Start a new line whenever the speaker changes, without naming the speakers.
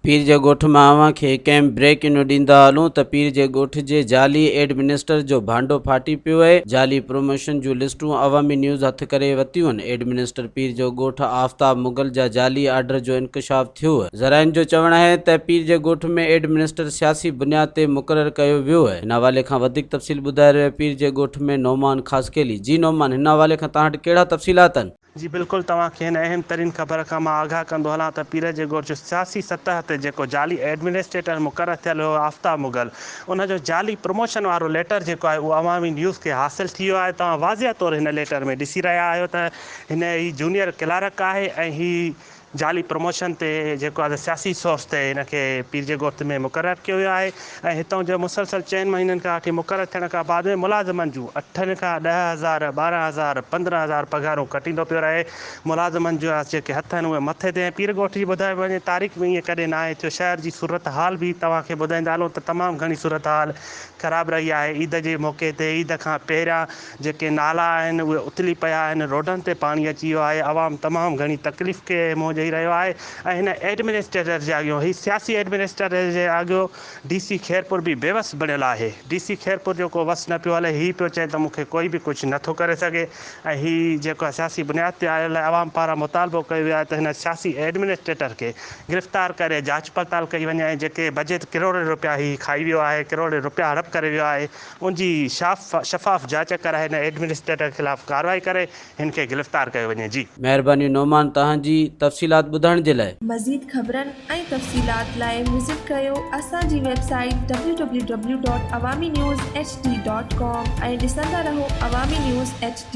पीर जे ॻोठ मां अव्हां खे कंहिं ब्रेक इन ॾींदा हलूं त पीर जे ॻोठ जे जाली एडमिनिस्टर जो भांडो फाटी पियो आहे। जाली प्रमोशन जूं लिस्टूं अवामी न्यूज़ हथ करे वरितियूं आहिनि। एडमिनिस्टर पीर जो ॻोठ आफ्ताब मुगल जा जाली आर्डर जो इंकशाफ थियो आहे। ज़राइनि जो चवणु आहे त पीर जे ॻोठ में एडमिनिस्टर सियासी बुनियाद ते मुक़ररु कयो वियो आहे। हिन हवाले खां वधीक तफ़सील ॿुधाए रहियो पीर जे ॻोठ में नौमान ख़ासकेली। जी नौमान, हिन हवाले खां तव्हां वटि कहिड़ा तफ़सीलात आहिनि?
जी बिल्कुलु, तव्हांखे हिन अहम तरीन ख़बर खां मां आगाह कंदो हलां त पीर जे ॻोठ जो सियासी सतह ते जेको जाली एडमिनिस्ट्रेटर मुक़ररु थियल हो आफ्ताब मुगल, उनजो जाली प्रमोशन वारो लेटर जेको आहे उहो अवामी न्यूज़ खे हासिलु थी वियो आहे। तव्हां वाज़िया तौरु हिन लेटर में ॾिसी रहिया आहियो त हिन ही जूनियर क्लार्क आहे ऐं ही जाली प्रमोशन ते जेको आहे सियासी सोर्स ते हिनखे पीर जे ॻोठ में मुक़ररु कयो वियो आहे। ऐं हितां जो मुसलसल 4 महीननि खां वठी मुक़ररु थियण खां बाद में मुलाज़िमनि जूं 8 खां 10,000 12,000 15,000 पघारूं कटींदो पियो रहे। मुलाज़िमनि जा जेके हथ आहिनि उहे मथे ते। पीर ॻोठ जी ॿुधाए वञे तारीख़ में ईअं कॾहिं न आहे थियो। शहर जी सूरत हाल बि तव्हांखे ॿुधाईंदा हलूं त तमामु घणी सूरत हाल ख़राबु रही आहे। ईद जे मौक़े ते, ईद खां पहिरियां जेके नाला आहिनि उहे उथली पिया आहिनि, रोडनि ते पाणी अची वियो आहे, आवाम तमामु घणी तकलीफ़ खे मुंहुं ॾेई रहियो आहे। ऐं हिन एडमिनिस्ट्रेटर जे अॻियां, ही सियासी एडमिनिस्ट्रेटर जे अॻियां DC खैरपुर बि बेवस बणियल आहे। DC खैरपुर जो को वस न पियो हले। ही पियो चए त मूंखे कोई बि कुझु नथो करे सघे। ऐं ही जेको आहे सियासी बुनियाद ते आयल आहे। आवाम पारां मुतालबो कयो वियो आहे त हिन सियासी एडमिनिस्ट्रेटर खे गिरफ़्तार करे जांच पड़ताल कई वञे ऐं जेके बजट करोड़ रुपया ही खाई वियो आहे, करोड़ रुपया हड़प करे वियो आहे, उनजी शफ़ाफ़ जांच कराए हिन एडमिनिस्ट्रेटर ख़िलाफ़ कार्रवाई करे हिन खे गिरफ़्तार कयो वञे। जी
महिरबानी नौमान, तव्हांजी तफ़सीलात ॿुधाइण जे लाइ।
मज़ीद ख़बरनि ऐं तफ़सीलात लाइ विज़िट कयो असांजी वेबसाइट www.awamiNewsHD.com ऐं ॾिसंदा रहो अवामी न्यूज़ HD।